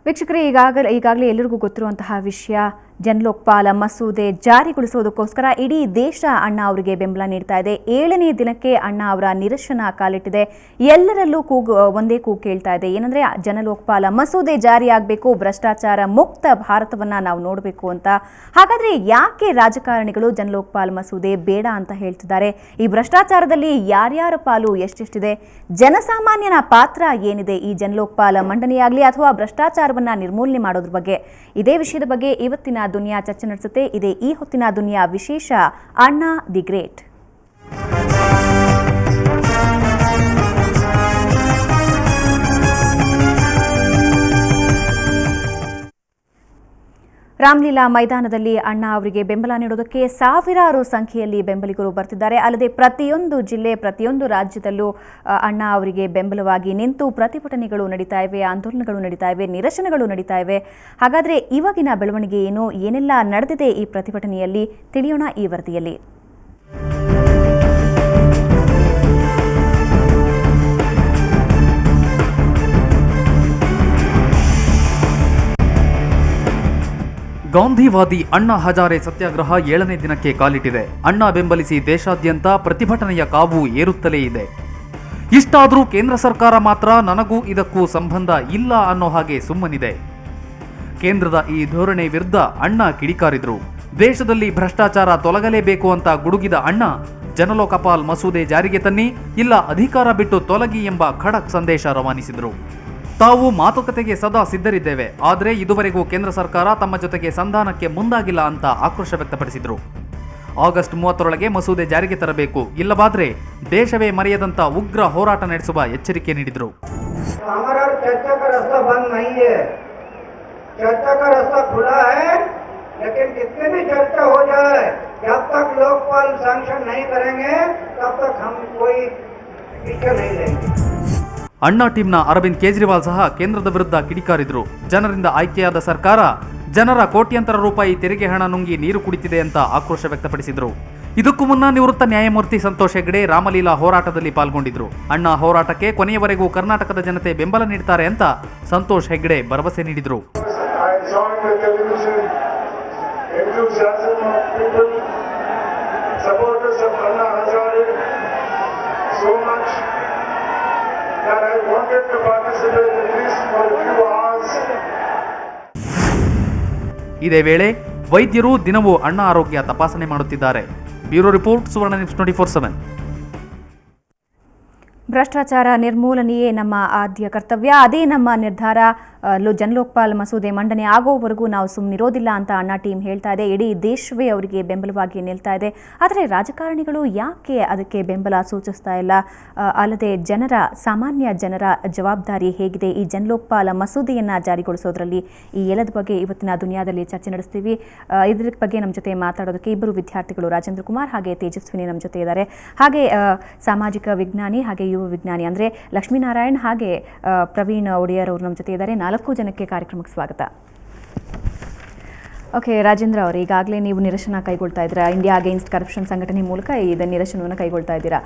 ವೀಕ್ಷಕರೇ, ಈಗಾಗಲೇ ಎಲ್ಲರಿಗೂ ಗೊತ್ತಿರುವಂತಹ ವಿಷಯ, ಜನಲೋಕಪಾಲ ಮಸೂದೆ ಜಾರಿಗೊಳಿಸುವುದಕ್ಕೋಸ್ಕರ ಇಡೀ ದೇಶ ಅಣ್ಣಾ ಅವರಿಗೆ ಬೆಂಬಲ ನೀಡ್ತಾ ಇದೆ. 7ನೇ ದಿನಕ್ಕೆ ಅಣ್ಣಾ ಅವರ ನಿರಶನ ಕಾಲಿಟ್ಟಿದೆ. ಎಲ್ಲರಲ್ಲೂ ಒಂದೇ ಕೂಗು ಕೇಳ್ತಾ ಇದೆ. ಏನಂದ್ರೆ ಜನಲೋಕಪಾಲ ಮಸೂದೆ ಜಾರಿಯಾಗಬೇಕು, ಭ್ರಷ್ಟಾಚಾರ ಮುಕ್ತ ಭಾರತವನ್ನ ನಾವು ನೋಡಬೇಕು ಅಂತ. ಹಾಗಾದ್ರೆ ಯಾಕೆ ರಾಜಕಾರಣಿಗಳು ಜನಲೋಕಪಾಲ ಮಸೂದೆ ಬೇಡ ಅಂತ ಹೇಳ್ತಿದ್ದಾರೆ? ಈ ಭ್ರಷ್ಟಾಚಾರದಲ್ಲಿ ಯಾರ್ಯಾರ ಪಾಲು ಎಷ್ಟೆಷ್ಟಿದೆ? ಜನಸಾಮಾನ್ಯನ ಪಾತ್ರ ಏನಿದೆ ಈ ಜನಲೋಕಪಾಲ ಮಂಡನೆಯಾಗಲಿ ಅಥವಾ ಭ್ರಷ್ಟಾಚಾರವನ್ನ ನಿರ್ಮೂಲನೆ ಮಾಡೋದ್ರ ಬಗ್ಗೆ? ಇದೇ ವಿಷಯದ ಬಗ್ಗೆ ಇವತ್ತಿನ ದುನಿಯಾ ಚರ್ಚೆ ನಡೆಸುತ್ತೆ. ಇದೇ ಈ ಹೊತ್ತಿನ ದುನಿಯಾ ವಿಶೇಷ, ಅಣ್ಣಾ ದಿ ಗ್ರೇಟ್. ರಾಮಲೀಲಾ ಮೈದಾನದಲ್ಲಿ ಅಣ್ಣಾ ಅವರಿಗೆ ಬೆಂಬಲ ನೀಡೋದಕ್ಕೆ ಸಾವಿರಾರು ಸಂಖ್ಯೆಯಲ್ಲಿ ಬೆಂಬಲಿಗರು ಬರ್ತಿದ್ದಾರೆ. ಅಲ್ಲದೆ ಪ್ರತಿಯೊಂದು ಜಿಲ್ಲೆ, ಪ್ರತಿಯೊಂದು ರಾಜ್ಯದಲ್ಲೂ ಅಣ್ಣಾ ಅವರಿಗೆ ಬೆಂಬಲವಾಗಿ ನಿಂತು ಪ್ರತಿಭಟನೆಗಳು ನಡೀತಾ ಇವೆ, ಆಂದೋಲನಗಳು ನಡೀತಾ ಇವೆ, ನಿರಸನಗಳು ನಡೀತಾ ಇವೆ. ಹಾಗಾದರೆ ಇವಾಗಿನ ಬೆಳವಣಿಗೆ ಏನು, ಏನೆಲ್ಲ ನಡೆದಿದೆ ಈ ಪ್ರತಿಭಟನೆಯಲ್ಲಿ ತಿಳಿಯೋಣ ಈ ವರದಿಯಲ್ಲಿ. ಗಾಂಧಿವಾದಿ ಅಣ್ಣಾ ಹಜಾರೆ ಸತ್ಯಾಗ್ರಹ 7ನೇ ದಿನಕ್ಕೆ ಕಾಲಿಟ್ಟಿದೆ. ಅಣ್ಣಾ ಬೆಂಬಲಿಸಿ ದೇಶಾದ್ಯಂತ ಪ್ರತಿಭಟನೆಯ ಕಾವು ಏರುತ್ತಲೇ ಇದೆ. ಇಷ್ಟಾದರೂ ಕೇಂದ್ರ ಸರ್ಕಾರ ಮಾತ್ರ ನನಗೂ ಇದಕ್ಕೂ ಸಂಬಂಧ ಇಲ್ಲ ಅನ್ನೋ ಹಾಗೆ ಸುಮ್ಮನಿದೆ. ಕೇಂದ್ರದ ಈ ಧೋರಣೆ ವಿರುದ್ಧ ಅಣ್ಣಾ ಕಿಡಿಕಾರಿದ್ರು. ದೇಶದಲ್ಲಿ ಭ್ರಷ್ಟಾಚಾರ ತೊಲಗಲೇಬೇಕು ಅಂತ ಗುಡುಗಿದ ಅಣ್ಣಾ ಜನಲೋಕಪಾಲ್ ಮಸೂದೆ ಜಾರಿಗೆ ತನ್ನಿ, ಇಲ್ಲ ಅಧಿಕಾರ ಬಿಟ್ಟು ತೊಲಗಿ ಎಂಬ ಖಡಕ್ ಸಂದೇಶ ರವಾನಿಸಿದ್ರು. ತಾವು ಮಾತುಕತೆಗೆ ಸದಾ ಸಿದ್ಧರಿದ್ದೇವೆ, ಆದರೆ ಇದುವರೆಗೂ ಕೇಂದ್ರ ಸರ್ಕಾರ ತಮ್ಮ ಜೊತೆಗೆ ಸಂಧಾನಕ್ಕೆ ಮುಂದಾಗಿಲ್ಲ ಅಂತ ಆಕ್ರೋಶ ವ್ಯಕ್ತಪಡಿಸಿದ್ರು. ಆಗಸ್ಟ್ 30ರೊಳಗೆ ಮಸೂದೆ ಜಾರಿಗೆ ತರಬೇಕು, ಇಲ್ಲವಾದ್ರೆ ದೇಶವೇ ಮರೆಯದಂತ ಉಗ್ರ ಹೋರಾಟ ನಡೆಸುವ ಎಚ್ಚರಿಕೆ ನೀಡಿದ್ರು. ಅಣ್ಣಾ ಟೀಮ್ನ ಅರವಿಂದ್ ಕೇಜ್ರಿವಾಲ್ ಸಹ ಕೇಂದ್ರದ ವಿರುದ್ಧ ಕಿಡಿಕಾರಿದ್ರು. ಜನರಿಂದ ಆಯ್ಕೆಯಾದ ಸರ್ಕಾರ ಜನರ ಕೋಟ್ಯಂತರ ರೂಪಾಯಿ ತೆರಿಗೆ ಹಣ ನುಂಗಿ ನೀರು ಕುಡಿತಿದೆ ಅಂತ ಆಕ್ರೋಶ ವ್ಯಕ್ತಪಡಿಸಿದ್ರು. ಇದಕ್ಕೂ ಮುನ್ನ ನಿವೃತ್ತ ನ್ಯಾಯಮೂರ್ತಿ ಸಂತೋಷ್ ಹೆಗ್ಡೆ ರಾಮಲೀಲಾ ಹೋರಾಟದಲ್ಲಿ ಪಾಲ್ಗೊಂಡಿದ್ರು. ಅಣ್ಣಾ ಹೋರಾಟಕ್ಕೆ ಕೊನೆಯವರೆಗೂ ಕರ್ನಾಟಕದ ಜನತೆ ಬೆಂಬಲ ನೀಡ್ತಾರೆ ಅಂತ ಸಂತೋಷ್ ಹೆಗ್ಡೆ ಭರವಸೆ ನೀಡಿದ್ರು. ಇದೇ ವೇಳೆ ವೈದ್ಯರು ದಿನವೂ ಅಣ್ಣಾ ಆರೋಗ್ಯ ತಪಾಸಣೆ ಮಾಡುತ್ತಿದ್ದಾರೆ. ಬ್ಯೂರೋ ರಿಪೋರ್ಟ್, ಸುವರ್ಣ ನ್ಯೂಸ್ 24/7. ಭ್ರಷ್ಟಾಚಾರ ನಿರ್ಮೂಲನೆಯೇ ನಮ್ಮ ಆದ್ಯ ಕರ್ತವ್ಯ, ಅದೇ ನಮ್ಮ ನಿರ್ಧಾರ. ಜನಲೋಕಪಾಲ್ ಮಸೂದೆ ಮಂಡನೆ ಆಗೋವರೆಗೂ ನಾವು ಸುಮ್ಮನಿರೋದಿಲ್ಲ ಅಂತ ಅಣ್ಣಾ ಟೀಮ್ ಹೇಳ್ತಾ ಇದೆ. ಇಡೀ ದೇಶವೇ ಅವರಿಗೆ ಬೆಂಬಲವಾಗಿ ನಿಲ್ತಾ ಇದೆ. ಆದರೆ ರಾಜಕಾರಣಿಗಳು ಯಾಕೆ ಅದಕ್ಕೆ ಬೆಂಬಲ ಸೂಚಿಸ್ತಾ ಇಲ್ಲ? ಅಲ್ಲದೆ ಸಾಮಾನ್ಯ ಜನರ ಜವಾಬ್ದಾರಿ ಹೇಗಿದೆ ಈ ಜನಲೋಕಪಾಲ ಮಸೂದೆಯನ್ನು ಜಾರಿಗೊಳಿಸೋದ್ರಲ್ಲಿ? ಈ ಎಲ್ಲದ ಬಗ್ಗೆ ಇವತ್ತಿನ ದುನಿಯಾದಲ್ಲಿ ಚರ್ಚೆ ನಡೆಸ್ತೀವಿ. ಇದ್ರ ಬಗ್ಗೆ ನಮ್ಮ ಜೊತೆ ಮಾತಾಡೋದಕ್ಕೆ ಇಬ್ಬರು ವಿದ್ಯಾರ್ಥಿಗಳು, ರಾಜೇಂದ್ರ ಕುಮಾರ್ ಹಾಗೆ ತೇಜಸ್ವಿನಿ ನಮ್ಮ ಜೊತೆ ಇದ್ದಾರೆ. ಹಾಗೆ ಸಾಮಾಜಿಕ ವಿಜ್ಞಾನಿ ಹಾಗೆ ಯುವ ವಿಜ್ಞಾನಿ ಅಂದರೆ ಲಕ್ಷ್ಮೀನಾರಾಯಣ್ ಹಾಗೆ ಪ್ರವೀಣ್ ಒಡೆಯರ್ ಅವರು ನಮ್ಮ ಜೊತೆ ಇದ್ದಾರೆ. 4 ಜನಕ್ಕೆ ಕಾರ್ಯಕ್ರಮಕ್ಕೆ ಸ್ವಾಗತ. ಓಕೆ, ರಾಜೇಂದ್ರ ಅವರು, ಈಗಾಗಲೇ ನೀವು ನಿರಸನ ಕೈಗೊಳ್ತಾ ಇದ್ದೀರಾ. ಇಂಡಿಯಾ ಅಗೇನ್ಸ್ಟ್ ಕರಪ್ಷನ್ ಸಂಘಟನೆ ಮೂಲಕ ಇದನ್ನು ನಿರಸನವನ್ನು ಕೈಗೊಳ್ತಾ ಇದ್ದೀರಾ.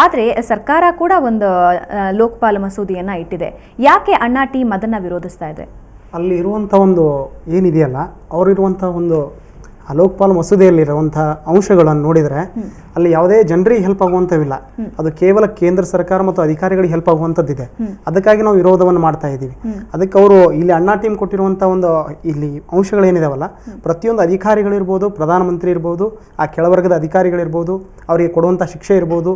ಆದರೆ ಸರ್ಕಾರ ಕೂಡ ಒಂದು ಲೋಕಪಾಲ ಮಸೂದೆಯನ್ನು ಇಟ್ಟಿದೆ. ಯಾಕೆ ಅಣ್ಣಾ ಟೀಮ್ ಅದನ್ನು ವಿರೋಧಿಸ್ತಾ ಇದೆ? ಅಲ್ಲಿ ಇರುವಂಥ ಒಂದು ಏನಿದೆಯಲ್ಲ, ಅವರಿರುವಂಥ ಒಂದು ಲೋಕಪಾಲ ಮಸೂದೆಯಲ್ಲಿರುವಂಥ ಅಂಶಗಳನ್ನು ನೋಡಿದರೆ ಅಲ್ಲಿ ಯಾವುದೇ ಜನರಿಗೆ ಹೆಲ್ಪ್ ಆಗುವಂಥವಿಲ್ಲ. ಅದು ಕೇವಲ ಕೇಂದ್ರ ಸರ್ಕಾರ ಮತ್ತು ಅಧಿಕಾರಿಗಳಿಗೆ ಹೆಲ್ಪ್ ಆಗುವಂಥದ್ದಿದೆ. ಅದಕ್ಕಾಗಿ ನಾವು ವಿರೋಧವನ್ನು ಮಾಡ್ತಾ ಇದ್ದೀವಿ. ಅದಕ್ಕೆ ಅವರು ಇಲ್ಲಿ ಅಣ್ಣಾ ಟೀಮ್ ಕೊಟ್ಟಿರುವಂಥ ಒಂದು ಇಲ್ಲಿ ಅಂಶಗಳೇನಿದಾವಲ್ಲ, ಪ್ರತಿಯೊಂದು ಅಧಿಕಾರಿಗಳಿರ್ಬೋದು, ಪ್ರಧಾನಮಂತ್ರಿ ಇರ್ಬೋದು, ಆ ಕೆಳವರ್ಗದ ಅಧಿಕಾರಿಗಳಿರ್ಬೋದು, ಅವರಿಗೆ ಕೊಡುವಂಥ ಶಿಕ್ಷೆ ಇರ್ಬೋದು,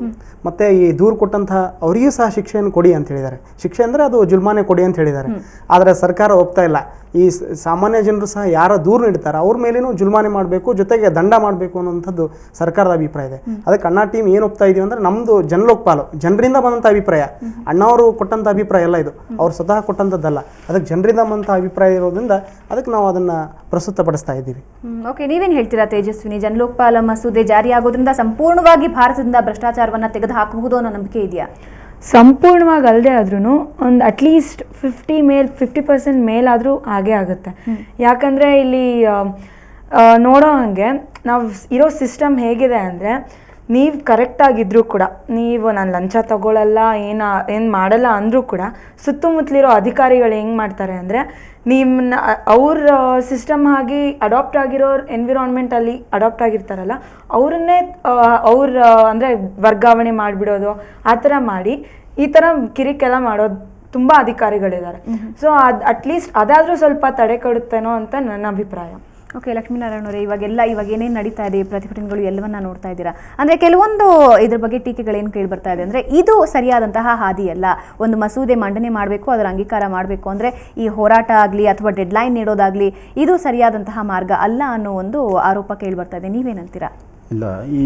ಮತ್ತು ಈ ದೂರು ಕೊಟ್ಟಂಥ ಅವರಿಗೂ ಸಹ ಶಿಕ್ಷೆಯನ್ನು ಕೊಡಿ ಅಂತ ಹೇಳಿದ್ದಾರೆ. ಶಿಕ್ಷೆ ಅಂದರೆ ಅದು ಜುಲ್ಮಾನೆ ಕೊಡಿ ಅಂತ ಹೇಳಿದ್ದಾರೆ. ಆದರೆ ಸರ್ಕಾರ ಒಪ್ತಾ ಇಲ್ಲ. ಈ ಸಾಮಾನ್ಯ ಜನರು ಸಹ ಯಾರ ದೂರು ನೀಡ್ತಾರೆ ಅವ್ರ ಮೇಲೇನೂ ಜುಲ್ಮಾನೆ ಮಾಡಬೇಕು, ಜೊತೆಗೆ ದಂಡ ಮಾಡಬೇಕು ಅನ್ನೋಂಥದ್ದು ಸರ್ಕಾರದ ಅಭಿಪ್ರಾಯ ಇದೆ. ಅದಕ್ಕೆ ಅಣ್ಣಾ ಟೀಮ್ ಏನು ಒಪ್ತಾ ಇದೀವಿ ಅಂದರೆ, ನಮ್ಮದು ಜನಲೋಕಪಾಲು ಜನರಿಂದ ಬಂದಂಥ ಅಭಿಪ್ರಾಯ, ಅಣ್ಣಾವರು ಕೊಟ್ಟಂಥ ಅಭಿಪ್ರಾಯ ಎಲ್ಲ ಇದು, ಅವ್ರು ಸ್ವತಃ ಕೊಟ್ಟಂಥದ್ದಲ್ಲ. ಅದಕ್ಕೆ ಜನರಿಂದ ಬಂದಂಥ ಅಭಿಪ್ರಾಯ ಇರೋದ್ರಿಂದ ಅದಕ್ಕೆ ನಾವು ಅದನ್ನು ಪ್ರಸ್ತುತಪಡಿಸ್ತಾ ಇದ್ದೀವಿ. ಓಕೆ, ನೀವೇನು ಹೇಳ್ತೀರಾ ತೇಜಸ್ವಿನಿ? ಜನಲೋಕಪಾಲ ಮಸೂದೆ ಜಾರಿಯಾಗೋದ್ರಿಂದ ಸಂಪೂರ್ಣವಾಗಿ ಭಾರತದಿಂದ ಭ್ರಷ್ಟಾಚಾರವನ್ನು ತೆಗೆದು ಹಾಕಬಹುದು ಅನ್ನೋ ನಂಬಿಕೆ ಇದೆಯಾ? ಸಂಪೂರ್ಣವಾಗಿ ಅಲ್ಲದೆ ಆದ್ರೂ ಒಂದು ಅಟ್ಲೀಸ್ಟ್ 50% ಮೇಲಾದರೂ ಹಾಗೇ ಆಗುತ್ತೆ. ಯಾಕಂದರೆ ಇಲ್ಲಿ ನೋಡೋ ಹಾಗೆ ನಾವು ಇರೋ ಸಿಸ್ಟಮ್ ಹೇಗಿದೆ ಅಂದರೆ, ನೀವು ಕರೆಕ್ಟಾಗಿದ್ದರೂ ಕೂಡ, ನೀವು ನಾನು ಲಂಚ ತಗೊಳ್ಳಲ್ಲ ಏನು ಮಾಡಲ್ಲ ಅಂದರೂ ಕೂಡ ಸುತ್ತಮುತ್ತಲಿರೋ ಅಧಿಕಾರಿಗಳು ಹೆಂಗೆ ಮಾಡ್ತಾರೆ ಅಂದರೆ, ನಿಮ್ಮನ್ನ ಅವ್ರ ಸಿಸ್ಟಮ್ ಆಗಿ ಅಡಾಪ್ಟ್ ಆಗಿರೋ ಎನ್ವಿರಾನ್ಮೆಂಟಲ್ಲಿ ಅಡಾಪ್ಟ್ ಆಗಿರ್ತಾರಲ್ಲ ಅವ್ರನ್ನೇ ಅಂದರೆ ವರ್ಗಾವಣೆ ಮಾಡಿಬಿಡೋದು, ಆ ಥರ ಮಾಡಿ ಈ ಥರ ಕಿರಿಕೆಲ್ಲ ಮಾಡೋದು ತುಂಬ ಅಧಿಕಾರಿಗಳಿದ್ದಾರೆ. ಸೊ ಅಟ್ಲೀಸ್ಟ್ ಅದಾದರೂ ಸ್ವಲ್ಪ ತಡೆ ಕೊಡುತ್ತೇನೋ ಅಂತ ನನ್ನ ಅಭಿಪ್ರಾಯ. ಓಕೆ, ಲಕ್ಷ್ಮೀನಾರಾಯಣ ಅವರೇ, ಇವಾಗ ಏನೇನು ನಡೀತಾ ಇದೆ, ಪ್ರತಿಭಟನೆಗಳು ಎಲ್ಲವನ್ನ ನೋಡ್ತಾ ಇದ್ದೀರಾ. ಅಂದರೆ ಕೆಲವೊಂದು ಇದ್ರ ಬಗ್ಗೆ ಟೀಕೆಗಳೇನು ಕೇಳಿ ಬರ್ತಾ ಇದೆ ಅಂದರೆ, ಇದು ಸರಿಯಾದಂತಹ ಹಾದಿಯಲ್ಲ. ಒಂದು ಮಸೂದೆ ಮಂಡನೆ ಮಾಡಬೇಕು, ಅದರ ಅಂಗೀಕಾರ ಮಾಡಬೇಕು ಅಂದರೆ ಈ ಹೋರಾಟ ಆಗಲಿ ಅಥವಾ ಡೆಡ್ಲೈನ್ ನೀಡೋದಾಗಲಿ ಇದು ಸರಿಯಾದಂತಹ ಮಾರ್ಗ ಅಲ್ಲ ಅನ್ನೋ ಒಂದು ಆರೋಪ ಕೇಳಿ ಬರ್ತಾ ಇದೆ. ನೀವೇನಂತೀರಾ? ಇಲ್ಲ, ಈ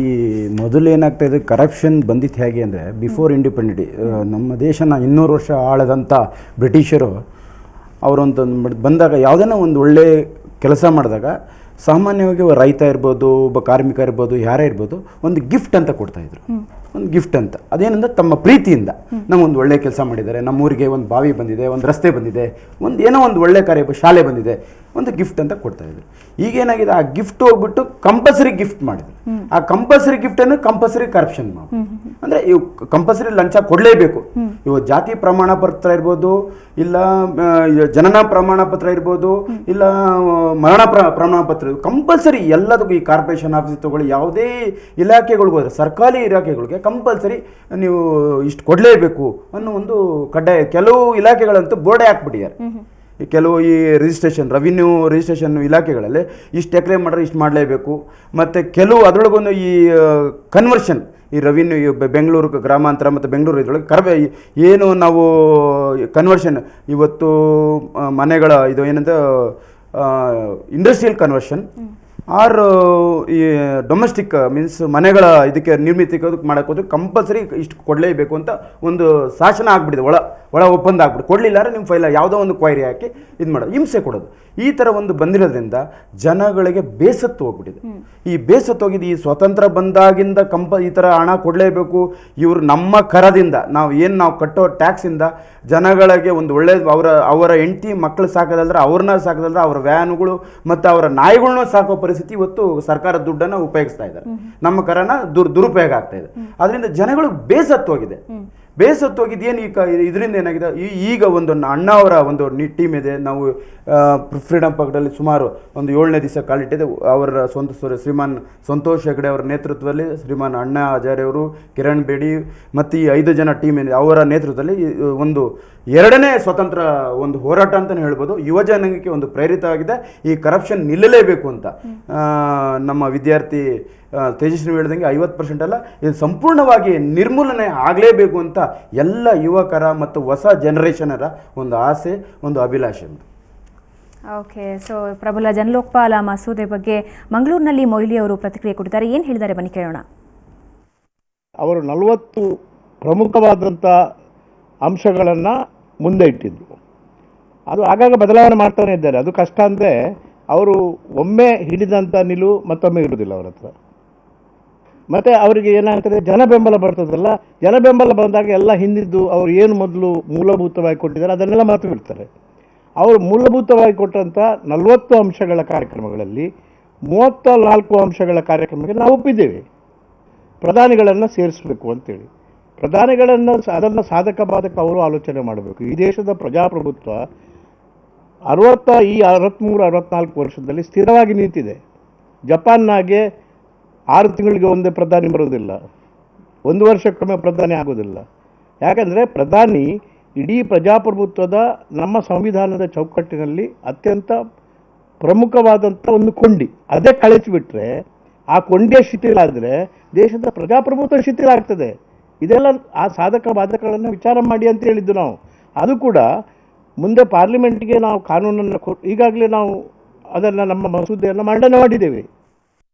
ಮೊದಲು ಏನಾಗ್ತಾ ಇದೆ, ಕರಪ್ಷನ್ ಬಂದಿತ್ತು ಹೇಗೆ ಅಂದರೆ, ಬಿಫೋರ್ ಇಂಡಿಪೆಂಡೆಂಟ್ ನಮ್ಮ ದೇಶನ 200 ವರ್ಷ ಆಳದಂಥ ಬ್ರಿಟಿಷರು ಅವರೊಂದು ಬಂದಾಗ ಯಾವುದನ್ನ ಒಂದು ಒಳ್ಳೆ ಕೆಲಸ ಮಾಡಿದಾಗ ಸಾಮಾನ್ಯವಾಗಿ ರೈತ ಇರ್ಬೋದು, ಒಬ್ಬ ಕಾರ್ಮಿಕ ಇರ್ಬೋದು, ಯಾರೇ ಇರ್ಬೋದು, ಒಂದು ಗಿಫ್ಟ್ ಅಂತ ಕೊಡ್ತಾಯಿದ್ರು. ಒಂದು ಗಿಫ್ಟ್ ಅಂತ, ಅದೇನಂದ್ರೆ ತಮ್ಮ ಪ್ರೀತಿಯಿಂದ ನಮಗೊಂದು ಒಳ್ಳೆ ಕೆಲಸ ಮಾಡಿದ್ದಾರೆ, ನಮ್ಮೂರಿಗೆ ಒಂದು ಬಾವಿ ಬಂದಿದೆ, ಒಂದು ರಸ್ತೆ ಬಂದಿದೆ, ಏನೋ ಒಂದು ಒಳ್ಳೆ ಕಾರ್ಯ, ಶಾಲೆ ಬಂದಿದೆ, ಒಂದು ಗಿಫ್ಟ್ ಅಂತ ಕೊಡ್ತಾಯಿದ್ರು. ಈಗೇನಾಗಿದೆ, ಆ ಗಿಫ್ಟ್ ಹೋಗ್ಬಿಟ್ಟು ಕಂಪಲ್ಸರಿ ಗಿಫ್ಟ್ ಮಾಡಿದ್ರು. ಆ ಕಂಪಲ್ಸರಿ ಗಿಫ್ಟನ್ನು ಕಂಪಲ್ಸರಿ ಕರಪ್ಷನ್ ಮಾಡಿ, ಅಂದರೆ ಇವು ಕಂಪಲ್ಸರಿ ಲಂಚ ಕೊಡಲೇಬೇಕು. ಇವು ಜಾತಿ ಪ್ರಮಾಣ ಪತ್ರ ಇರ್ಬೋದು, ಇಲ್ಲ ಜನನ ಪ್ರಮಾಣ ಪತ್ರ ಇರ್ಬೋದು, ಇಲ್ಲ ಮರಣ ಪ್ರಮಾಣ ಪತ್ರ, ಕಂಪಲ್ಸರಿ ಎಲ್ಲದಕ್ಕೂ. ಈ ಕಾರ್ಪೊರೇಷನ್ ಆಫೀಸ್ ತಗೊಳ್ಳಿ, ಯಾವುದೇ ಇಲಾಖೆಗಳಿಗೂ ಹೋದರೆ, ಸರ್ಕಾರಿ ಇಲಾಖೆಗಳಿಗೆ ಕಂಪಲ್ಸರಿ ನೀವು ಇಷ್ಟು ಕೊಡಲೇಬೇಕು ಅನ್ನೋ ಒಂದು ಕಡ್ಡಾಯ. ಕೆಲವು ಇಲಾಖೆಗಳಂತೂ ಬೋರ್ಡೇ ಹಾಕ್ಬಿಟ್ಟಿದ್ದಾರೆ. ಕೆಲವು ಈ ರೆವಿನ್ಯೂ ರಿಜಿಸ್ಟ್ರೇಷನ್ ಇಲಾಖೆಗಳಲ್ಲಿ ಇಷ್ಟು ಎಕರೆ ಮಾಡಿದ್ರೆ ಇಷ್ಟು ಮಾಡಲೇಬೇಕು. ಮತ್ತು ಕೆಲವು ಅದರೊಳಗೊಂದು ಈ ಕನ್ವರ್ಷನ್, ಈ ರೆವಿನ್ಯೂ ಬೆಂಗಳೂರು ಗ್ರಾಮಾಂತರ ಮತ್ತು ಬೆಂಗಳೂರು ಇದರೊಳಗೆ ಏನು ನಾವು ಕನ್ವರ್ಷನ್, ಇವತ್ತು ಮನೆಗಳ ಇದು ಏನಂತ ಇಂಡಸ್ಟ್ರಿಯಲ್ ಕನ್ವರ್ಷನ್ ಆರ್ ಈ ಡೊಮೆಸ್ಟಿಕ್ ಮೀನ್ಸ್ ಮನೆಗಳ ಇದಕ್ಕೆ ನಿರ್ಮಿತಿ ಮಾಡೋಕ್ಕೋದ್ರೆ ಕಂಪಲ್ಸರಿ ಇಷ್ಟು ಕೊಡಲೇಬೇಕು ಅಂತ ಒಂದು ಶಾಸನ ಆಗ್ಬಿಟ್ಟಿದೆ, ಒಳ ಒಪ್ಪಂದ ಆಗ್ಬಿಟ್ಟು. ಕೊಡಲಿಲ್ಲ ಅಂದರೆ ನಿಮ್ಮ ಫೈಲ ಯಾವುದೋ ಒಂದು ಕ್ವೈರಿ ಹಾಕಿ ಇದು ಮಾಡೋದು, ಹಿಂಸೆ ಕೊಡೋದು. ಈ ಥರ ಒಂದು ಬಂದಿರೋದ್ರಿಂದ ಜನಗಳಿಗೆ ಬೇಸತ್ತು ಹೋಗ್ಬಿಟ್ಟಿದೆ. ಈ ಬೇಸತ್ತು ಹೋಗಿದ್ದು ಈ ಸ್ವತಂತ್ರ ಬಂದಾಗಿಂದ ಈ ಥರ ಹಣ ಕೊಡಲೇಬೇಕು, ಇವರು ನಮ್ಮ ಕರದಿಂದ ನಾವು ಕಟ್ಟೋ ಟ್ಯಾಕ್ಸಿಂದ ಜನಗಳಿಗೆ ಒಂದು ಒಳ್ಳೆಯದು, ಅವರ ಹೆಂಡತಿ ಮಕ್ಕಳು ಸಾಕೋದಲ್ದ್ರೆ, ಅವ್ರನ್ನ ಸಾಕೋದಲ್ದ್ರೆ, ಅವರ ವ್ಯಾನುಗಳು ಮತ್ತು ಅವರ ನಾಯಿಗಳನ್ನೂ ಸಾಕೋ ಪರಿಸ್ಥಿತಿ ಇವತ್ತು ಸರ್ಕಾರದ ದುಡ್ಡನ್ನು ಉಪಯೋಗಿಸ್ತಾ ಇದ್ದಾರೆ. ನಮ್ಮ ಕರನ ದುರುಪಯೋಗ ಆಗ್ತಾ ಇದೆ. ಅದರಿಂದ ಜನಗಳಿಗೆ ಬೇಸತ್ತೋಗಿದೆ. ಬೇಸತ್ತೋಗಿದ್ದೇನು ಇದರಿಂದ ಏನಾಗಿದೆ, ಈಗ ಒಂದು ಅಣ್ಣ ಅವರ ಒಂದು ಟೀಮ್ ಇದೆ. ನಾವು ಫ್ರೀಡಮ್ ಪಾರ್ಕ್ನಲ್ಲಿ ಸುಮಾರು ಒಂದು 7ನೇ ದಿವಸ ಕಾಲಿಟ್ಟಿದೆ. ಅವರ ಶ್ರೀಮಾನ್ ಸಂತೋಷ್ ಹೆಗಡೆ ಅವರ ನೇತೃತ್ವದಲ್ಲಿ ಶ್ರೀಮಾನ್ ಅಣ್ಣಾ ಹಜಾರೆ ಅವರು, ಕಿರಣ್ ಬೇಡಿ ಮತ್ತು ಈ 5 ಜನ ಟೀಮ್ ಏನಿದೆ ಅವರ ನೇತೃತ್ವದಲ್ಲಿ ಒಂದು 2ನೇ ಸ್ವತಂತ್ರ ಒಂದು ಹೋರಾಟ ಅಂತಲೇ ಹೇಳ್ಬೋದು. ಯುವಜನಾಂಗಕ್ಕೆ ಒಂದು ಪ್ರೇರಿತವಾಗಿದೆ. ಈ ಕರಪ್ಷನ್ ನಿಲ್ಲಲೇಬೇಕು ಅಂತ ನಮ್ಮ ವಿದ್ಯಾರ್ಥಿ ತೇಜಸ್ವಿ ಹೇಳ್ದಂಗೆ 50% ಅಲ್ಲ, ಇದು ಸಂಪೂರ್ಣವಾಗಿ ನಿರ್ಮೂಲನೆ ಆಗಲೇಬೇಕು ಅಂತ ಎಲ್ಲ ಯುವಕರ ಮತ್ತು ಹೊಸ ಜನರೇಷನರ ಒಂದು ಆಸೆ, ಒಂದು ಅಭಿಲಾಷೆ. ಓಕೆ, ಸೊ ಪ್ರಬಲ ಜನಲೋಕಪಾಲ ಮಸೂದೆ ಬಗ್ಗೆ ಮಂಗಳೂರಿನಲ್ಲಿ ಮೊಯ್ಲಿ ಅವರು ಪ್ರತಿಕ್ರಿಯೆ ಕೊಟ್ಟಿದ್ದಾರೆ. ಏನು ಹೇಳಿದ್ದಾರೆ ಬನ್ನಿ ಕೇಳೋಣ. ಅವರು 40 ಪ್ರಮುಖವಾದಂಥ ಅಂಶಗಳನ್ನು ಮುಂದೆ ಇಟ್ಟಿದ್ರು. ಅದು ಆಗಾಗ ಬದಲಾವಣೆ ಮಾಡ್ತಾನೆ ಇದ್ದಾರೆ. ಅದು ಕಷ್ಟ ಅಂದರೆ ಅವರು ಒಮ್ಮೆ ಹಿಡಿದಂಥ ನಿಲುವು ಮತ್ತೊಮ್ಮೆ ಇರುವುದಿಲ್ಲ ಅವರ ಹತ್ರ. ಮತ್ತು ಅವರಿಗೆ ಏನಾಗ್ತದೆ, ಜನ ಬೆಂಬಲ ಬರ್ತದಲ್ಲ, ಜನ ಬೆಂಬಲ ಬಂದಾಗ ಎಲ್ಲ ಹಿಂದಿದ್ದು ಅವರು ಏನು ಮೊದಲು ಮೂಲಭೂತವಾಗಿ ಕೊಟ್ಟಿದ್ದಾರೆ ಅದನ್ನೆಲ್ಲ ಮಾತು ಬಿಡ್ತಾರೆ. ಅವರು ಮೂಲಭೂತವಾಗಿ ಕೊಟ್ಟಂಥ 40 ಅಂಶಗಳ ಕಾರ್ಯಕ್ರಮಗಳಲ್ಲಿ 34 ಅಂಶಗಳ ಕಾರ್ಯಕ್ರಮಕ್ಕೆ ನಾವು ಒಪ್ಪಿದ್ದೇವೆ. ಪ್ರಧಾನಿಗಳನ್ನು ಸೇರಿಸಬೇಕು ಅಂತೇಳಿ, ಪ್ರಧಾನಿಗಳನ್ನು ಅದನ್ನು ಸಾಧಕ ಬಾಧಕ ಅವರು ಆಲೋಚನೆ ಮಾಡಬೇಕು. ಈ ದೇಶದ ಪ್ರಜಾಪ್ರಭುತ್ವ 63-64 ವರ್ಷದಲ್ಲಿ ಸ್ಥಿರವಾಗಿ ನಿಂತಿದೆ. ಜಪಾನ್ನಾಗೆ 6 ತಿಂಗಳಿಗೆ ಒಂದೇ ಪ್ರಧಾನಿ ಬರೋದಿಲ್ಲ, 1 ವರ್ಷಕ್ಕೊಮ್ಮೆ ಪ್ರಧಾನಿ ಆಗೋದಿಲ್ಲ. ಯಾಕಂದರೆ ಪ್ರಧಾನಿ ಇಡೀ ಪ್ರಜಾಪ್ರಭುತ್ವದ ನಮ್ಮ ಸಂವಿಧಾನದ ಚೌಕಟ್ಟಿನಲ್ಲಿ ಅತ್ಯಂತ ಪ್ರಮುಖವಾದಂಥ ಒಂದು ಕೊಂಡಿ. ಅದೇ ಕಳಿಸಿಬಿಟ್ರೆ, ಆ ಕೊಂಡಿಯ ಶಿಥಿಲ ಆದರೆ ದೇಶದ ಪ್ರಜಾಪ್ರಭುತ್ವ ಶಿಥಿಲ ಆಗ್ತದೆ. ಇದೆಲ್ಲ ಆ ಸಾಧಕ ಬಾಧಕಗಳನ್ನು ವಿಚಾರ ಮಾಡಿ ಅಂತ ಹೇಳಿದ್ದು ನಾವು. ಅದು ಕೂಡ ಮುಂದೆ ಪಾರ್ಲಿಮೆಂಟ್ಗೆ ನಾವು ಕಾನೂನನ್ನು ಈಗಾಗಲೇ ನಾವು ಅದನ್ನು ನಮ್ಮ ಮಸೂದೆಯನ್ನು ಮಂಡನೆ ಮಾಡಿದ್ದೇವೆ.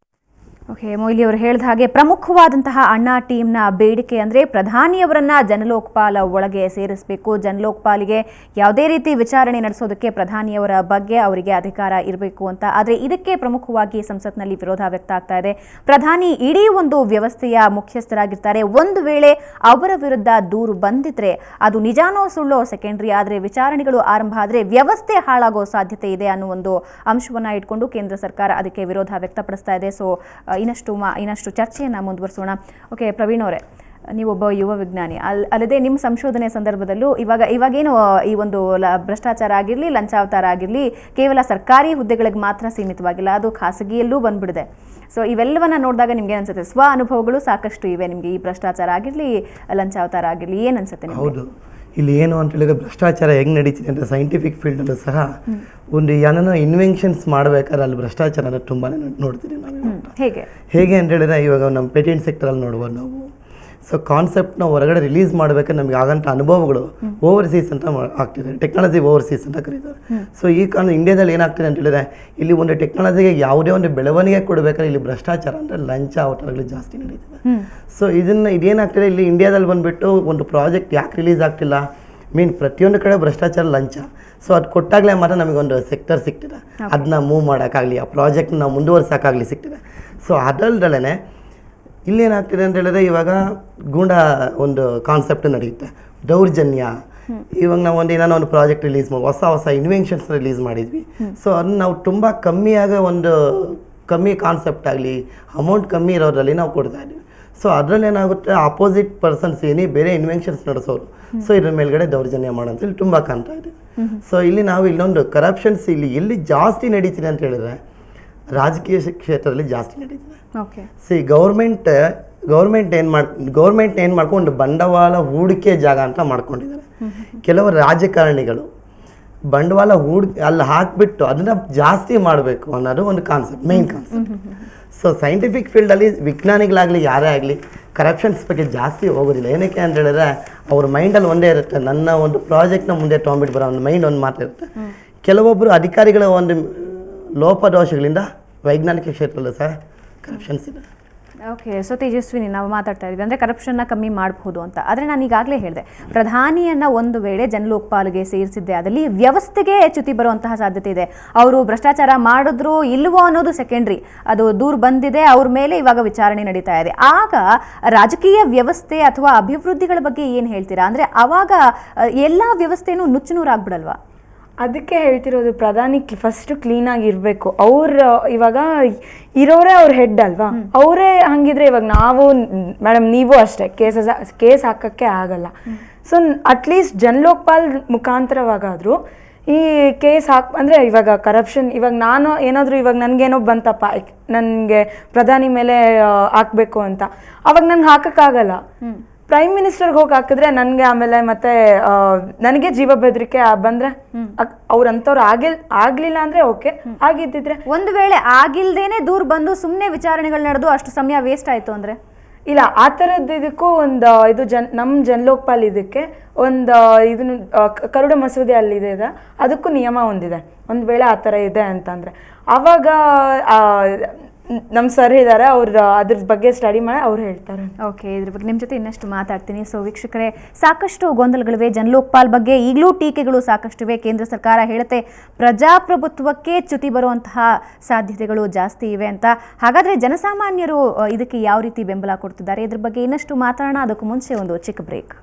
ಓಕೆ, ಮೊಯ್ಲಿ ಅವರು ಹೇಳಿದ ಹಾಗೆ ಪ್ರಮುಖವಾದಂತಹ ಅಣ್ಣಾ ಟೀಮ್ನ ಬೇಡಿಕೆ ಅಂದರೆ ಪ್ರಧಾನಿಯವರನ್ನ ಜನಲೋಕಪಾಲ ಒಳಗೆ ಸೇರಿಸಬೇಕು. ಜನಲೋಕಪಾಲಿಗೆ ಯಾವುದೇ ರೀತಿ ವಿಚಾರಣೆ ನಡೆಸೋದಕ್ಕೆ ಪ್ರಧಾನಿಯವರ ಬಗ್ಗೆ ಅವರಿಗೆ ಅಧಿಕಾರ ಇರಬೇಕು ಅಂತ. ಆದರೆ ಇದಕ್ಕೆ ಪ್ರಮುಖವಾಗಿ ಸಂಸತ್ನಲ್ಲಿ ವಿರೋಧ ವ್ಯಕ್ತ ಆಗ್ತಾ ಇದೆ. ಪ್ರಧಾನಿ ಇಡೀ ಒಂದು ವ್ಯವಸ್ಥೆಯ ಮುಖ್ಯಸ್ಥರಾಗಿರ್ತಾರೆ. ಒಂದು ವೇಳೆ ಅವರ ವಿರುದ್ಧ ದೂರು ಬಂದಿದ್ರೆ ಅದು ನಿಜಾನೋ ಸುಳ್ಳೋ ಸೆಕೆಂಡ್ರಿ, ಆದರೆ ವಿಚಾರಣೆಗಳು ಆರಂಭ ಆದರೆ ವ್ಯವಸ್ಥೆ ಹಾಳಾಗೋ ಸಾಧ್ಯತೆ ಇದೆ ಅನ್ನೋ ಒಂದು ಅಂಶವನ್ನು ಇಟ್ಕೊಂಡು ಕೇಂದ್ರ ಸರ್ಕಾರ ಅದಕ್ಕೆ ವಿರೋಧ ವ್ಯಕ್ತಪಡಿಸ್ತಾ ಇದೆ. ಸೊ ಇನ್ನಷ್ಟು ಚರ್ಚೆಯನ್ನು ಮುಂದುವರಿಸೋಣ. ಓಕೆ ಪ್ರವೀಣ್ ಅವರೇ, ನೀವೊಬ್ಬ ಯುವ ವಿಜ್ಞಾನಿ ಅಲ್ಲದೆ ನಿಮ್ಮ ಸಂಶೋಧನೆ ಸಂದರ್ಭದಲ್ಲೂ ಇವಾಗೇನು ಈ ಒಂದು ಭ್ರಷ್ಟಾಚಾರ ಆಗಿರಲಿ, ಲಂಚಾವತಾರ ಆಗಿರಲಿ, ಕೇವಲ ಸರ್ಕಾರಿ ಹುದ್ದೆಗಳಿಗೆ ಮಾತ್ರ ಸೀಮಿತವಾಗಿಲ್ಲ, ಅದು ಖಾಸಗಿಯಲ್ಲೂ ಬಂದ್ಬಿಡಿದೆ. ಸೊ ಇವೆಲ್ಲವನ್ನ ನೋಡಿದಾಗ ನಿಮ್ಗೆ ಅನ್ಸುತ್ತೆ? ಸ್ವ ಅನುಭವಗಳು ಸಾಕಷ್ಟು ಇವೆ ನಿಮಗೆ, ಈ ಭ್ರಷ್ಟಾಚಾರ ಆಗಿರಲಿ, ಲಂಚಾವತಾರ ಆಗಿರಲಿ, ಏನು ಅನ್ಸುತ್ತೆ ನಿಮಗೆ? ಹೌದು, ಇಲ್ಲಿ ಏನು ಅಂತ ಹೇಳಿದ್ರೆ ಭ್ರಷ್ಟಾಚಾರ ಹೆಂಗೆ ನಡೀತಿದೆ ಅಂತ ಸೈಂಟಿಫಿಕ್ ಫೀಲ್ಡಲ್ಲೂ ಸಹ ಒಂದು ಏನೋ ಇನ್ವೆನ್ಷನ್ಸ್ ಮಾಡಬೇಕಾದ್ರೆ ಅಲ್ಲಿ ಭ್ರಷ್ಟಾಚಾರ ತುಂಬಾ ನೋಡ್ತೀವಿ ನಾವು. ಹೇಗೆ ಅಂತ ಹೇಳಿದ್ರೆ ಇವಾಗ ನಮ್ಮ ಪೇಟೆಂಟ್ ಸೆಕ್ಟರಲ್ಲಿ ನೋಡ್ಬೋದು ನಾವು. ಸೊ ಕಾನ್ಸೆಪ್ಟ್ನ ಹೊರಗಡೆ ರಿಲೀಸ್ ಮಾಡಬೇಕಾದ್ರೆ ನಮಗೆ ಆಗಂಥ ಅನುಭವಗಳು ಓವರ್ಸೀಸ್ ಅಂತ ಆಗ್ತಿದೆ, ಟೆಕ್ನಾಲಜಿ ಓವರ್ಸೀಸ್ ಅಂತ ಕರೀತಾರೆ. ಸೊ ಈ ಕಾರಣ ಇಂಡಿಯಾದಲ್ಲಿ ಏನಾಗ್ತಿದೆ ಅಂತ ಹೇಳಿದ್ರೆ ಇಲ್ಲಿ ಒಂದು ಟೆಕ್ನಾಲಜಿಗೆ ಯಾವುದೇ ಒಂದು ಬೆಳವಣಿಗೆ ಕೊಡಬೇಕಾದ್ರೆ ಇಲ್ಲಿ ಭ್ರಷ್ಟಾಚಾರ ಅಂದರೆ ಲಂಚ ಅವತಾರಗಳು ಜಾಸ್ತಿ ನಡೀತಿದೆ. ಸೊ ಇದೇನಾಗ್ತಿದೆ ಇಲ್ಲಿ ಇಂಡಿಯಾದಲ್ಲಿ ಬಂದುಬಿಟ್ಟು ಒಂದು ಪ್ರಾಜೆಕ್ಟ್ ಯಾಕೆ ರಿಲೀಸ್ ಆಗ್ತಿಲ್ಲ, ಪ್ರತಿಯೊಂದು ಕಡೆ ಭ್ರಷ್ಟಾಚಾರ, ಲಂಚ. ಸೊ ಅದು ಕೊಟ್ಟಾಗಲೇ ಮಾತ್ರ ನಮಗೊಂದು ಸೆಕ್ಟರ್ ಸಿಗ್ತಿದೆ, ಅದನ್ನ ಮೂವ್ ಮಾಡೋಕ್ಕಾಗಲಿ, ಆ ಪ್ರಾಜೆಕ್ಟ್ನ ನಾವು ಮುಂದುವರ್ಸೋಕ್ಕಾಗಲಿ ಸಿಗ್ತಿದೆ. ಸೊ ಅದಲ್ದಲೇ ಇಲ್ಲೇನಾಗ್ತಿದೆ ಅಂತ ಹೇಳಿದ್ರೆ ಇವಾಗ ಗೂಂಡ ಒಂದು ಕಾನ್ಸೆಪ್ಟ್ ನಡೆಯುತ್ತೆ, ದೌರ್ಜನ್ಯ. ಇವಾಗ ನಾವು ಏನಾನ ಒಂದು ಪ್ರಾಜೆಕ್ಟ್ ರಿಲೀಸ್ ಮಾಡಿ ಹೊಸ ಇನ್ವೆನ್ಷನ್ಸ್ ರಿಲೀಸ್ ಮಾಡಿದ್ವಿ. ಸೊ ಅದನ್ನ ನಾವು ತುಂಬ ಕಮ್ಮಿ ಕಾನ್ಸೆಪ್ಟ್ ಆಗಲಿ, ಅಮೌಂಟ್ ಕಮ್ಮಿ ಇರೋದ್ರಲ್ಲಿ ನಾವು ಕೊಡ್ತಾ ಇದ್ವಿ. ಸೊ ಅದರಲ್ಲಿ ಏನಾಗುತ್ತೆ, ಆಪೋಸಿಟ್ ಪರ್ಸನ್ಸ್ ಬೇರೆ ಇನ್ವೆನ್ಷನ್ಸ್ ನಡೆಸೋರು, ಸೊ ಇದ್ರ ಮೇಲ್ಗಡೆ ದೌರ್ಜನ್ಯ ಮಾಡೋಂತ ಇಲ್ಲಿ ತುಂಬ ಕಾಣ್ತಾ ಇದೆ. ಸೊ ಇಲ್ಲಿ ನಾವು ಇಲ್ಲೊಂದು ಕರಪ್ಷನ್ಸ್ ಇಲ್ಲಿ ಎಲ್ಲಿ ಜಾಸ್ತಿ ನಡೀತಿದೆ ಅಂತ ಹೇಳಿದ್ರೆ ರಾಜಕೀಯ ಕ್ಷೇತ್ರದಲ್ಲಿ ಜಾಸ್ತಿ ನಡೀತಿದೆ. ಸಿ ಗೌರ್ಮೆಂಟ್ ಏನು ಮಾಡ್ಕೊಂಡು ಬಂಡವಾಳ ಹೂಡಿಕೆ ಜಾಗ ಅಂತ ಮಾಡ್ಕೊಂಡಿದ್ದಾರೆ. ಕೆಲವರು ರಾಜಕಾರಣಿಗಳು ಬಂಡವಾಳ ಅಲ್ಲಿ ಹಾಕಿಬಿಟ್ಟು ಅದನ್ನ ಜಾಸ್ತಿ ಮಾಡಬೇಕು ಅನ್ನೋದು ಒಂದು concept, main concept. So scientific ಫೀಲ್ಡಲ್ಲಿ ವಿಜ್ಞಾನಿಗಳಾಗಲಿ ಯಾರೇ ಆಗಲಿ ಕರಪ್ಷನ್ಸ್ ಬಗ್ಗೆ ಜಾಸ್ತಿ ಹೋಗೋದಿಲ್ಲ. ಏನಕ್ಕೆ ಅಂತ ಹೇಳಿದ್ರೆ ಅವ್ರ ಮೈಂಡಲ್ಲಿ ಒಂದೇ ಇರುತ್ತೆ, ನನ್ನ ಒಂದು ಪ್ರಾಜೆಕ್ಟ್ನ ಮುಂದೆ ತೊಗೊಂಡ್ಬಿಟ್ಟು ಬರೋ ಒಂದು ಮೈಂಡ್ ಒಂದು ಮಾತಿರುತ್ತೆ. ಕೆಲವೊಬ್ಬರು ಅಧಿಕಾರಿಗಳ ಒಂದು ಲೋಪದೋಷಗಳಿಂದ ವೈಜ್ಞಾನಿಕ ಕ್ಷೇತ್ರದಲ್ಲೂ ಸಹ ಕರಪ್ಷನ್ಸ್ ಇದೆ. ಓಕೆ, ಸೊ ತೇಜಸ್ವಿನಿ, ನಾವು ಮಾತಾಡ್ತಾ ಇದ್ವಿ ಅಂದರೆ ಕರಪ್ಷನ್ನ ಕಮ್ಮಿ ಮಾಡಬಹುದು ಅಂತ. ಆದರೆ ನಾನು ಈಗಾಗಲೇ ಹೇಳಿದೆ, ಪ್ರಧಾನಿಯನ್ನು ಒಂದು ವೇಳೆ ಜನಲೋಕಪಾಲ್ಗೆ ಸೇರಿಸಿದ್ದೆ ಅದಲ್ಲಿ ವ್ಯವಸ್ಥೆಗೆ ಚ್ಯುತಿ ಬರುವಂತಹ ಸಾಧ್ಯತೆ ಇದೆ. ಅವರು ಭ್ರಷ್ಟಾಚಾರ ಮಾಡಿದ್ರು ಇಲ್ಲವೋ ಅನ್ನೋದು ಸೆಕೆಂಡ್ರಿ, ಅದು ದೂರ ಬಂದಿದೆ, ಅವ್ರ ಮೇಲೆ ಇವಾಗ ವಿಚಾರಣೆ ನಡೀತಾ ಇದೆ. ಆಗ ರಾಜಕೀಯ ವ್ಯವಸ್ಥೆ ಅಥವಾ ಅಭಿವೃದ್ಧಿಗಳ ಬಗ್ಗೆ ಏನು ಹೇಳ್ತೀರಾ? ಅಂದರೆ ಆವಾಗ ಎಲ್ಲ ವ್ಯವಸ್ಥೆನೂ ನುಚ್ಚುನೂರಾಗ್ಬಿಡಲ್ವಾ? ಅದಕ್ಕೆ ಹೇಳ್ತಿರೋದು, ಪ್ರಧಾನಿ ಫಸ್ಟ್ ಕ್ಲೀನಾಗಿ ಇರಬೇಕು. ಅವ್ರು ಇವಾಗ ಇರೋರೇ ಅವ್ರ ಹೆಡ್ ಅಲ್ವಾ, ಅವರೇ ಹಂಗಿದ್ರೆ ಇವಾಗ ನಾವು ಮೇಡಮ್ ನೀವು ಅಷ್ಟೇ ಕೇಸ್ ಹಾಕೋಕ್ಕೆ ಆಗಲ್ಲ. ಸೊ ಅಟ್ಲೀಸ್ಟ್ ಜನಲೋಕಪಾಲ್ ಮುಖಾಂತರವಾಗಾದರೂ ಈ ಕೇಸ್ ಅಂದರೆ ಇವಾಗ ಕರಪ್ಷನ್, ಇವಾಗ ನಾನು ಏನಾದರೂ ಇವಾಗ ನನಗೇನೋ ಬಂತಪ್ಪ, ನನಗೆ ಪ್ರಧಾನಿ ಮೇಲೆ ಹಾಕಬೇಕು ಅಂತ, ಅವಾಗ ನಂಗೆ ಹಾಕೋಕ್ಕಾಗಲ್ಲ. ಪ್ರೈಮ್ ಮಿನಿಸ್ಟರ್ಗೆ ಹೋಗಿ ಹಾಕಿದ್ರೆ ನನಗೆ ಆಮೇಲೆ ಮತ್ತೆ ನನಗೆ ಜೀವ ಬೆದರಿಕೆ ಬಂದ್ರೆ ಅವ್ರಂತವ್ರು ಆಗ್ಲಿಲ್ಲ ಅಂದ್ರೆ ಓಕೆ, ಆಗಿದ್ದಿದ್ರೆ ಒಂದು ವೇಳೆ ಆಗಿಲ್ದೇನೆ ದೂರ ಬಂದು ಸುಮ್ಮನೆ ವಿಚಾರಣೆಗಳು ನಡೆದು ಅಷ್ಟು ಸಮಯ ವೇಸ್ಟ್ ಆಯ್ತು ಅಂದ್ರೆ ಇಲ್ಲ, ಆ ಥರದ್ದು ಇದಕ್ಕೂ ಒಂದು ಇದು ನಮ್ಮ ಜನಲೋಕಪಾಲ್ ಇದಕ್ಕೆ ಒಂದು ಇದನ್ನು ಕರಡು ಮಸೂದೆ ಅಲ್ಲಿದೆ, ಅದಕ್ಕೂ ನಿಯಮ ಒಂದಿದೆ. ಒಂದು ವೇಳೆ ಆ ಥರ ಇದೆ ಅಂತಂದರೆ ಆವಾಗ ನಮ್ಮ ಸರ್ ಇದ್ದಾರೆ, ಅವ್ರು ಅದ್ರ ಬಗ್ಗೆ ಸ್ಟಡಿ ಮಾಡಿ ಅವ್ರು ಹೇಳ್ತಾರೆ. ಓಕೆ, ಇದ್ರ ಬಗ್ಗೆ ನಿಮ್ಮ ಜೊತೆ ಇನ್ನಷ್ಟು ಮಾತಾಡ್ತೀನಿ. ಸೊ ವೀಕ್ಷಕರೇ, ಸಾಕಷ್ಟು ಗೊಂದಲಗಳಿವೆ ಜನಲೋಕಪಾಲ್ ಬಗ್ಗೆ, ಈಗಲೂ ಟೀಕೆಗಳು ಸಾಕಷ್ಟಿವೆ. ಕೇಂದ್ರ ಸರ್ಕಾರ ಹೇಳುತ್ತೆ ಪ್ರಜಾಪ್ರಭುತ್ವಕ್ಕೆ ಚ್ಯುತಿ ಬರುವಂತಹ ಸಾಧ್ಯತೆಗಳು ಜಾಸ್ತಿ ಇವೆ ಅಂತ. ಹಾಗಾದರೆ ಜನಸಾಮಾನ್ಯರು ಇದಕ್ಕೆ ಯಾವ ರೀತಿ ಬೆಂಬಲ ಕೊಡ್ತಿದ್ದಾರೆ, ಇದ್ರ ಬಗ್ಗೆ ಇನ್ನಷ್ಟು ಮಾತಾಡೋಣ. ಅದಕ್ಕೂ ಮುಂಚೆ ಒಂದು ಚಿಕ್ಕ ಬ್ರೇಕ್.